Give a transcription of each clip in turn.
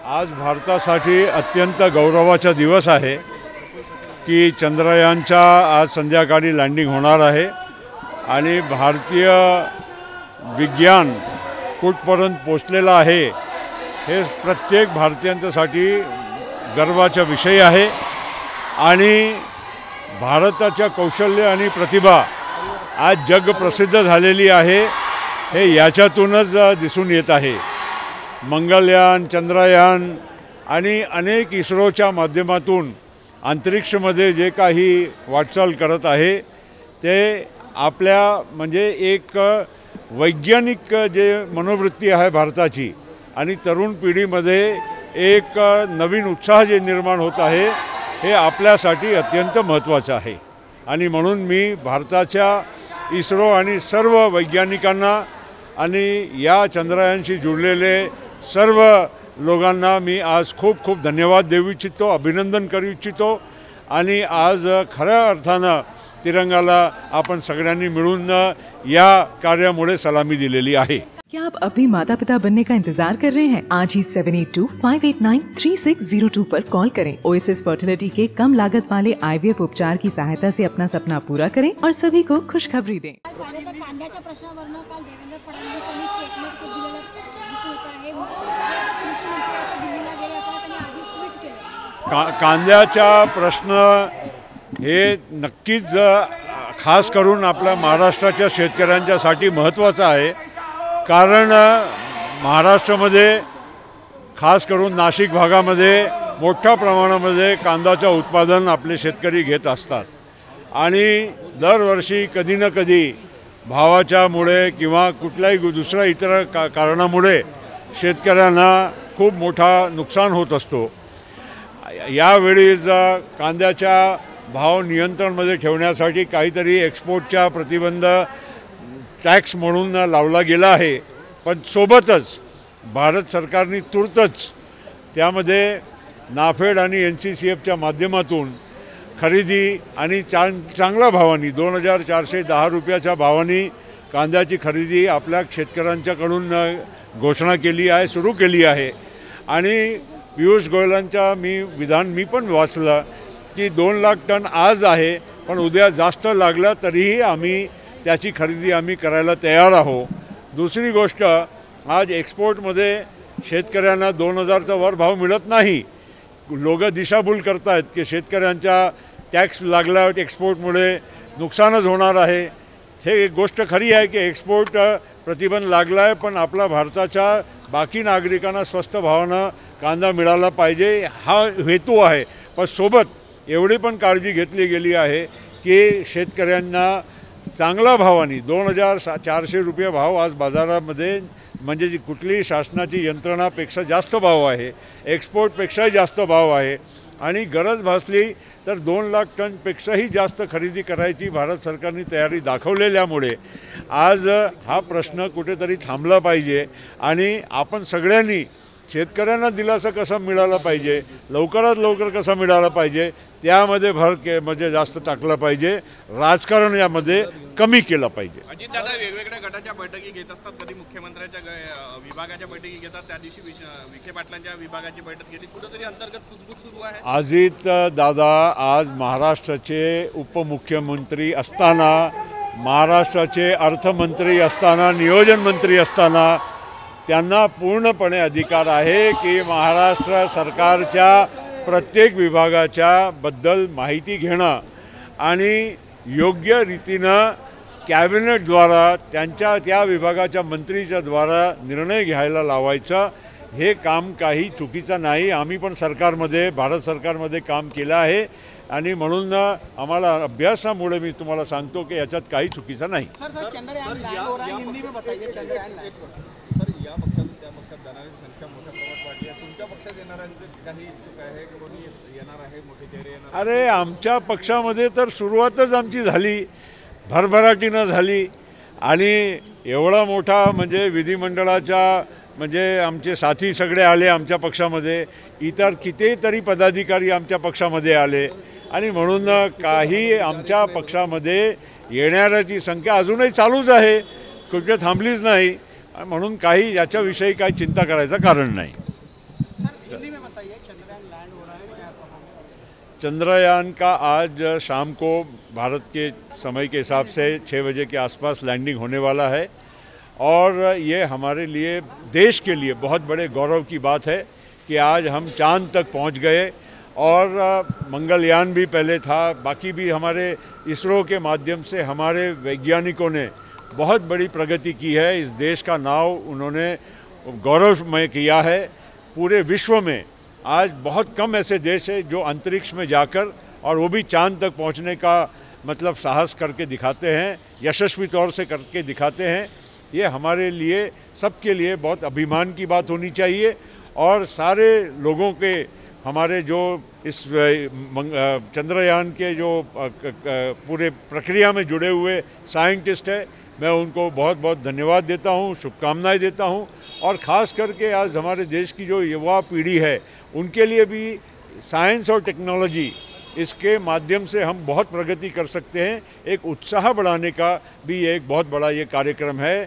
आज भारतासाठी अत्यंत गौरवाचा दिवस आहे की चंद्रयानच्या आज संध्याकाळी लँडिंग होणार आहे आणि भारतीय विज्ञान कुठपर्यंत पोचलेलं आहे हे प्रत्येक भारतीयांच्यासाठी गर्वाचा विषय आहे आणि भारताच्या कौशल्य आणि प्रतिभा आज जगप्रसिद्ध झालेली आहे हे याच्यातूनच दिसून येत आहे। मंगलयान, चंद्रयान आणि अनेक इस्रोच्या माध्यमातून अंतरिक्षमध्ये जे काही वाटचाल करत आहे ते आपल्या म्हणजे एक वैज्ञानिक जे मनोवृत्ती आहे भारताची आणि तरुण पिढीमध्ये एक नवीन उत्साह जे निर्माण होत आहे हे आपल्यासाठी अत्यंत महत्त्वाचं आहे आणि म्हणून मी भारताच्या इस्रो आणि सर्व वैज्ञानिकांना आणि या चंद्रयानशी जुळलेले सर्व लोकांना मी आज खूप खूप धन्यवाद देऊ इच्छितो, अभिनंदन करू इच्छितो आणि आज खऱ्या अर्थानं तिरंगाला आपण सगळ्यांनी मिळून या कार्यामुळे सलामी दिलेली आहे। क्या आप अपनी माता पिता बनने का इंतजार कर रहे हैं? आज ही 7825893602 पर कॉल करें। ओएसिस फर्टिलिटी के कम लागत वाले IVF उपचार की सहायता से अपना सपना पूरा करें और सभी को खुशखबरी दें। कांद्याच्या प्रश्नावरून काल देवेंद्र फडणवीसांनी स्टेटमेंट दिलेलं दिसून येत आहे। कृषी मंत्री आता दिल्लीला गेले असताना त्यांनी आधीच ट्विट केलं। कांद्याचा प्रश्न हे नक्कीच खास करून आपल्या महाराष्ट्राच्या शेतकऱ्यांच्यासाठी महत्त्वाचा आहे कारण महाराष्ट्रामध्ये खास करून नाशिक भागामध्ये मोठ्या प्रमाणामध्ये कांद्याचं उत्पादन आपले शेतकरी घेत असतात आणि दरवर्षी कधी ना कधी भावाच्यामुळे किंवा कुठल्याही दुसऱ्या इतर कारणामुळे शेतकऱ्यांना खूप मोठा नुकसान होत असतो। यावेळी कांद्याच्या भाव नियंत्रणमध्ये ठेवण्यासाठी काहीतरी एक्सपोर्टच्या प्रतिबंध टॅक्स म्हणून लावला गेला आहे, पण सोबतच भारत सरकारने तुर्तच त्यामध्ये नाफेड आणि NCCFच्या माध्यमातून खरेदी आणि चांगल्या भावानी 2410 रुपयाच्या भावानी कांद्याची खरेदी आपल्या शेतकऱ्यांच्याकडून घोषणा केली आहे, सुरू केली आहे आणि पियुष गोयलांच्या विधान मी पण वाचलं की 2 लाख टन आज आहे पण उद्या जास्त लागलं तरीही आम्ही त्याची खरेदी आम्ही करायला तयार आहोत। दुसरी गोष्ट आज एक्सपोर्टमध्ये शेतकऱ्यांना 2000चा वर भाव मिळत नाही। लोक दिशाभूल करतात की शेतकऱ्यांच्या टॅक्स लागला एक्सपोर्टमुळे नुकसानच होणार आहे। हे एक गोष्ट खरी आहे की एक्सपोर्ट प्रतिबंध लागला आहे पण आपला भारताच्या बाकी नागरिकांना स्वस्त भावानं कांदा मिळाला पाहिजे हा हेतू आहे। पण सोबत एवढी पण काळजी घेतली गेली आहे की शेतकऱ्यांना चांगला भावानी 2400 रुपये भाव आज बाजारामध्ये म्हणजे जी कुठलीही शासनाची यंत्रणापेक्षा जास्त भाव आहे, एक्सपोर्टपेक्षाही जास्त भाव आहे आणि गरज भासली तर 2 लाख टनपेक्षाही जास्त खरेदी करायची भारत सरकारने तयारी दाखवलेल्यामुळे आज हा प्रश्न कुठेतरी थांबला पाहिजे आणि आपण सगळ्यांनी शेतकऱ्यांना दिलासा कसा मिळाला पाहिजे, लवकरात लवकर कसा मिळाला पाहिजे त्यामध्ये म्हणजे जास्त टाकलं पाहिजे, राजकारण यामध्ये कमी केलं पाहिजे। अजितदादा वेगवेगळ्या गटाच्या बैठकी घेत असतात, कधी मुख्यमंत्र्यांच्या विभागाच्या बैठकी घेतात, त्या दिवशी विखे पाटलांच्या विभागाची बैठक घेतली, कुठेतरी अंतर्गत कुजबूज सुरू आहे। अजित दादा आज महाराष्ट्राचे उपमुख्यमंत्री असताना, महाराष्ट्राचे अर्थमंत्री असताना, नियोजन मंत्री असताना त्यांना पूर्णपणे अधिकार आहे की महाराष्ट्र सरकारच्या प्रत्येक विभागाच्या बद्दल माहिती घेणं आणि योग्य रीतीनं कॅबिनेटद्वारा त्यांच्या त्या विभागाच्या मंत्रीच्या द्वारा निर्णय घ्यायला लावायचा हे काम काही चुकीचं नाही। आम्ही पण सरकारमध्ये भारत सरकारमध्ये काम केलं आहे आणि म्हणून आम्हाला अभ्यासामुळे मी तुम्हाला सांगतो की याच्यात काही चुकीचं नाही। सर चंद्रयान लैंड हो रहा है, हिंदी में बताइए चंद्रयान लैंड। सर या पक्षातून त्या पक्षात जाणाऱ्यांची संख्या मोठ्या प्रमाणात वाढली आहे, तुमच्या पक्षात येणाऱ्यांचे काही इच्छुक आहे की कोणी येणार आहे, मोठे चेहरे येणार? अरे आमच्या पक्षामध्ये तर सुरुवातच आमची झाली, भरभराटीनं झाली आणि एवढा मोठा म्हणजे विधिमंडळाच्या म्हणजे आमचे साथी सगळे आले आमच्या पक्षामध्ये, इतर कितीतरी पदाधिकारी आमच्या पक्षामध्ये आले आणि म्हणून काही आमच्या पक्षामध्ये येणाऱ्याची संख्या अजूनही चालूच आहे, कुठे थांबलीच नाही, म्हणून काही याच्याविषयी काही चिंता करायचं कारण नाही। हिंदी में बताइए, चंद्रयान लैंड हो रहा है क्या? चंद्रयान का आज शाम को भारत के समय के हिसाब से 6 बजे के आसपास लैंडिंग होने वाला है और ये हमारे लिए, देश के लिए बहुत बड़े गौरव की बात है कि आज हम चांद तक पहुंच गए और मंगलयान भी पहले था, बाकी भी हमारे इसरो के माध्यम से हमारे वैज्ञानिकों ने बहुत बड़ी प्रगति की है। इस देश का नाम उन्होंने गौरवमय किया है। पूरे विश्व में आज बहुत कम ऐसे देश हैं जो अंतरिक्ष में जाकर और वो भी चांद तक पहुंचने का मतलब साहस करके दिखाते हैं, यशस्वी तौर से करके दिखाते हैं। ये हमारे लिए, सबके लिए बहुत अभिमान की बात होनी चाहिए और सारे लोगों के, हमारे जो इस चंद्रयान के जो पूरे प्रक्रिया में जुड़े हुए साइंटिस्ट हैं, मैं उनको बहुत बहुत धन्यवाद देता हूँ, शुभकामनाएं देता हूँ। और ख़ास करके आज हमारे देश की जो युवा पीढ़ी है उनके लिए भी साइंस और टेक्नोलॉजी, इसके माध्यम से हम बहुत प्रगति कर सकते हैं। एक उत्साह बढ़ाने का भी एक बहुत बड़ा ये कार्यक्रम है।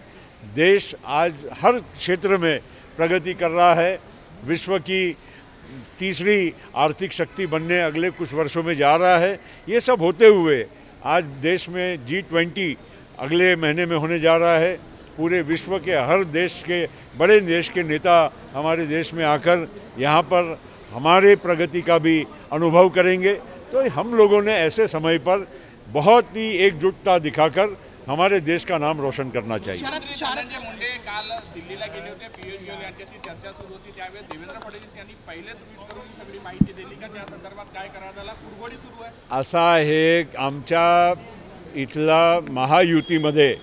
देश आज हर क्षेत्र में प्रगति कर रहा है, विश्व की तीसरी आर्थिक शक्ति बनने अगले कुछ वर्षों में जा रहा है। ये सब होते हुए आज देश में G20 अगले महीने में होने जा रहा है। पूरे विश्व के हर देश के, बड़े देश के नेता हमारे देश में आकर यहाँ पर हमारे प्रगति का भी अनुभव करेंगे। तो हम लोगों ने ऐसे समय पर बहुत ही एकजुटता दिखाकर हमारे देश का नाम रोशन करना चाहिए। धनंजय मुंडे काल दिल्लीला गेले होते, पीयूष गोयल यांच्याशी चर्चा सुरू होती, त्यावेळेस देवेंद्र फडणवीस यांनी पहिलेच ट्विट करून ही सगळी माहिती दिली का त्या संदर्भात काय करण्यात आलं? कुरघोडी सुरू आहे. असा आहे, आमच्या इथला महायुतीमध्ये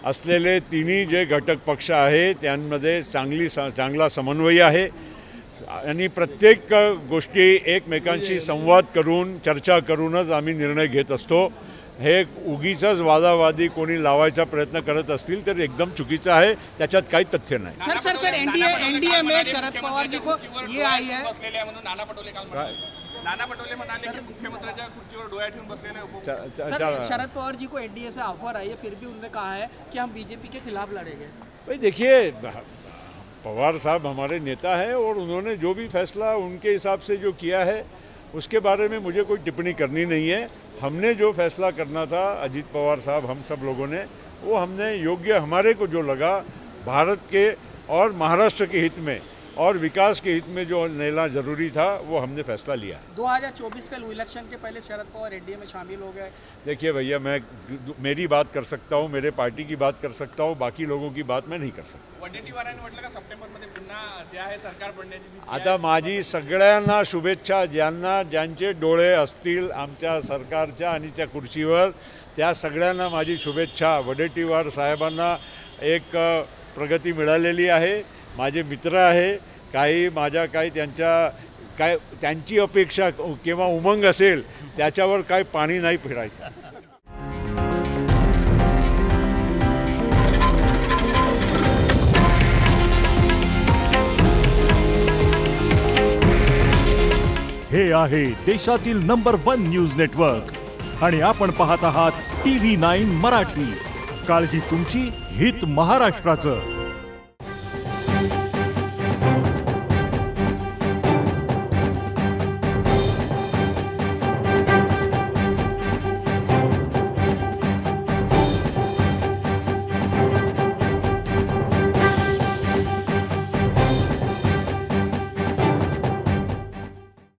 असलेले तिन्ही जे घटक पक्ष आहे त्यांमध्ये चांगला समन्वय आहे आणि प्रत्येक गोष्टी एकमेकांशी संवाद करून, चर्चा करूनच आम्ही निर्णय घेत असतो। हे उगीचच वादावादी कोणी लावायचा प्रयत्न करत असतील तर एकदम चुकीचं आहे, त्याच्यात काही तथ्य नाही। सर एनडीए में शरद पवार जी को ये आई है, बसलेले आहे म्हणून नाना पटोले काल म्हणाले, नाना पटोले म्हणाले की मुख्यमंत्र्यांच्या खुर्चीवर डोळा ठेवून बसलेले आहे। सर शरद पवार जी को एनडीए से ऑफर आई है, फिर भी उन्होंने कहा है कि हम बीजेपी के खिलाफ लड़ेंगे। भाई देखिए, पवार साहब हमारे नेता हैं और उन्होंने जो भी फैसला उनके हिसाब से जो किया है उसके बारे में मुझे कोई टिप्पणी करनी नहीं है। हमने जो फैसला करना था, अजीत पवार साहब, हम सब लोगों ने, वो हमने योग्य, हमारे को जो लगा भारत के और महाराष्ट्र के हित में और विकास के हित में जो लेना जरूरी था वो हमने फैसला लिया। 2024 के इलेक्शन के पहले शरद पवार एनडीए में शामिल हो गए। देखिए भैया, मैं मेरी बात कर सकता हूँ, मेरे पार्टी की बात कर सकता हूँ, बाकी लोगों की बात मैं नहीं कर सकता। वडेट्टीवारांनी म्हटलं का सप्टेंबरमध्ये पुन्हा जे आहे सरकार बनण्याची भीती आहे? आता माझी सगळ्यांना शुभेच्छा, ज्यांचे डोळे असतील आमच्या सरकारच्या आणि त्या खुर्चीवर, त्या सगळ्यांना माझी शुभेच्छा। वडेट्टीवार साहेबांना एक प्रगती मिळालेली आहे, माझे मित्र आहे, काही माझ्या काही त्यांची अपेक्षा किंवा उमंग असेल त्याच्यावर काही पाणी नाही फिरायचं। हे आहे देशातील नंबर 1 न्यूज नेटवर्क आणि आपण पाहत आहात TV9 मराठी। काळजी तुमची, हित महाराष्ट्राचं।